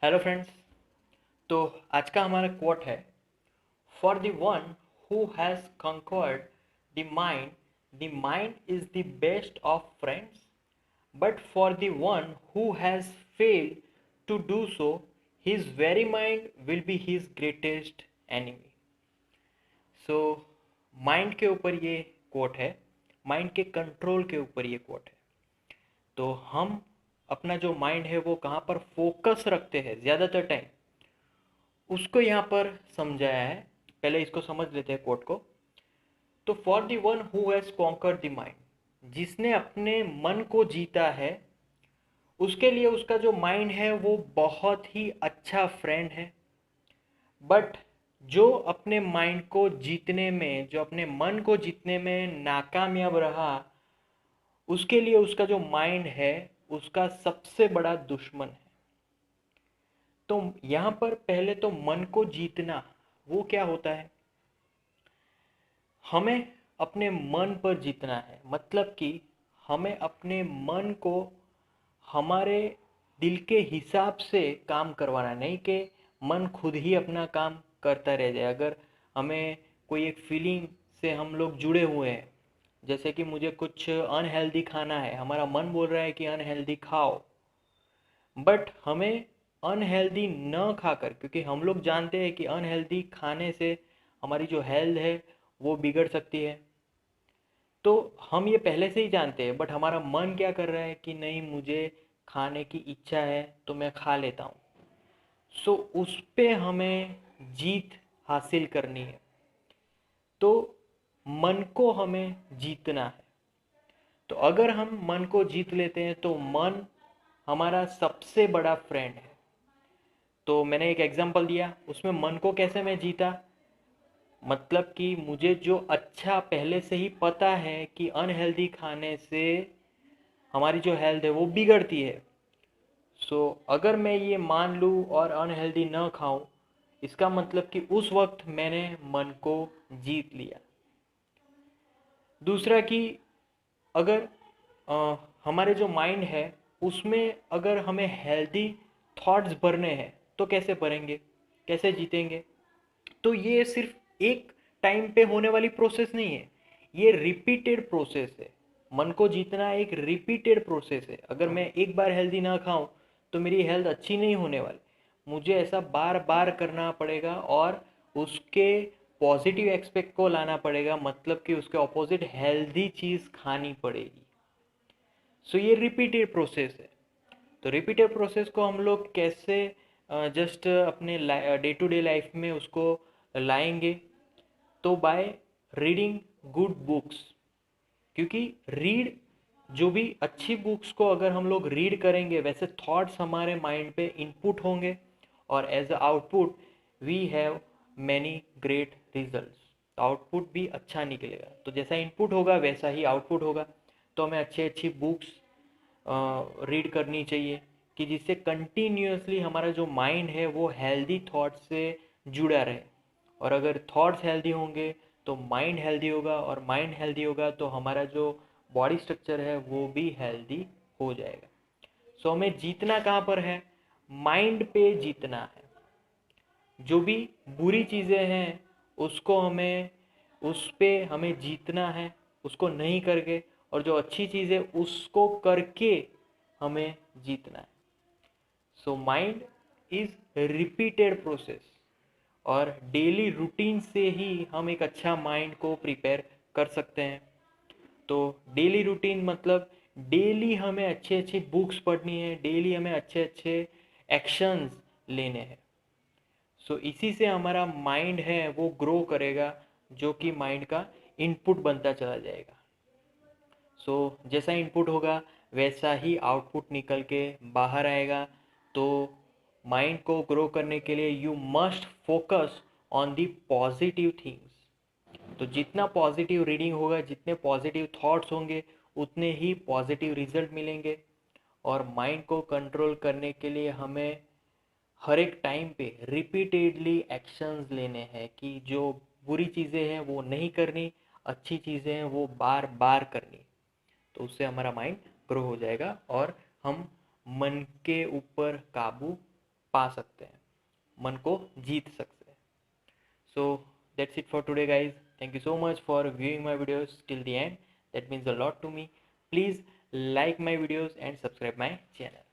Hello friends. तो आज का हमारा कोट है, for the one who has conquered the mind is the best of friends, but for the one who has failed to do so, his very mind will be his greatest enemy. So mind के ऊपर ये coat है, mind के control के ऊपर ये coat है। तो हम अपना जो माइंड है वो कहाँ पर फोकस रखते हैं ज़्यादातर टाइम, उसको यहाँ पर समझाया है। पहले इसको समझ लेते हैं कोट को। तो for the one who has conquer the mind, जिसने अपने मन को जीता है, उसके लिए उसका जो माइंड है वो बहुत ही अच्छा फ्रेंड है। बट जो अपने माइंड को जीतने में, जो अपने मन को जीतने में नाकामयाब रहा, उसके लिए उसका जो माइंड है उसका सबसे बड़ा दुश्मन है। तो यहाँ पर पहले तो मन को जीतना वो क्या होता है? हमें अपने मन पर जीतना है, मतलब कि हमें अपने मन को हमारे दिल के हिसाब से काम करवाना, नहीं कि मन खुद ही अपना काम करता रह जाए। अगर हमें कोई एक फीलिंग से हम लोग जुड़े हुए हैं, जैसे कि मुझे कुछ अनहेल्दी खाना है, हमारा मन बोल रहा है कि अनहेल्दी खाओ, बट हमें अनहेल्दी न खाकर, क्योंकि हम लोग जानते हैं कि अनहेल्दी खाने से हमारी जो हेल्थ है वो बिगड़ सकती है। तो हम ये पहले से ही जानते हैं, बट हमारा मन क्या कर रहा है कि नहीं, मुझे खाने की इच्छा है तो मैं खा लेता हूँ। सो उस पे हमें जीत हासिल करनी है। तो मन को हमें जीतना है। तो अगर हम मन को जीत लेते हैं तो मन हमारा सबसे बड़ा फ्रेंड है। तो मैंने एक एग्जांपल दिया, उसमें मन को कैसे मैं जीता, मतलब कि मुझे जो अच्छा पहले से ही पता है कि अनहेल्दी खाने से हमारी जो हेल्थ है वो बिगड़ती है। सो अगर मैं ये मान लूँ और अनहेल्दी न खाऊं, इसका मतलब कि उस वक्त मैंने मन को जीत लिया। दूसरा कि अगर हमारे जो माइंड है उसमें अगर हमें हेल्दी थॉट्स भरने हैं तो कैसे भरेंगे, कैसे जीतेंगे? तो ये सिर्फ एक टाइम पे होने वाली प्रोसेस नहीं है, ये रिपीटेड प्रोसेस है। मन को जीतना एक रिपीटेड प्रोसेस है। अगर मैं एक बार हेल्दी ना खाऊं तो मेरी हेल्थ अच्छी नहीं होने वाली। मुझे ऐसा बार बार करना पड़ेगा और उसके पॉजिटिव एक्सपेक्ट को लाना पड़ेगा, मतलब कि उसके ऑपोजिट हेल्दी चीज़ खानी पड़ेगी। सो ये रिपीटेड प्रोसेस है। तो रिपीटेड प्रोसेस को हम लोग कैसे जस्ट अपने डे टू डे लाइफ में उसको लाएंगे? तो बाय रीडिंग गुड बुक्स। क्योंकि रीड, जो भी अच्छी बुक्स को अगर हम लोग रीड करेंगे, वैसे थॉट्स हमारे माइंड पे इनपुट होंगे और as a output we have many great results. Output भी अच्छा निकलेगा। तो जैसा इनपुट होगा वैसा ही आउटपुट होगा। तो हमें अच्छी अच्छी बुक्स रीड करनी चाहिए कि जिससे कंटिन्यूअसली हमारा जो माइंड है वो हेल्दी थॉट से जुड़ा रहे। और अगर थॉट्स हेल्दी होंगे तो माइंड हेल्दी होगा, और माइंड हेल्दी होगा तो हमारा जो बॉडी स्ट्रक्चर है वो भी हेल्दी हो जाएगा। सो हमें जीतना कहाँ पर है? माइंड पे जीतना है। जो भी बुरी चीज़ें हैं उसको हमें, उस पे हमें जीतना है, उसको नहीं करके। और जो अच्छी चीज़ है उसको करके हमें जीतना है। So mind is repeated process, और डेली रूटीन से ही हम एक अच्छा माइंड को प्रिपेयर कर सकते हैं। तो डेली रूटीन मतलब डेली हमें अच्छी अच्छी बुक्स पढ़नी है, डेली हमें अच्छे अच्छे एक्शंस लेने हैं। सो इसी से हमारा माइंड है वो ग्रो करेगा, जो कि माइंड का इनपुट बनता चला जाएगा। सो जैसा इनपुट होगा वैसा ही आउटपुट निकल के बाहर आएगा। तो माइंड को ग्रो करने के लिए you must focus on the positive things. तो जितना पॉजिटिव रीडिंग होगा, जितने पॉजिटिव थॉट्स होंगे, उतने ही पॉजिटिव रिजल्ट मिलेंगे। और माइंड को कंट्रोल करने के लिए हमें हर एक टाइम पे रिपीटेडली एक्शंस लेने हैं कि जो बुरी चीज़ें हैं वो नहीं करनी, अच्छी चीज़ें हैं वो बार बार करनी। तो उससे हमारा माइंड ग्रो हो जाएगा और हम मन के ऊपर काबू पा सकते हैं, मन को जीत सकते हैं। So that's it for today guys. Thank you so much for viewing my videos till the end, that means a lot to me. Please like my videos and subscribe my channel.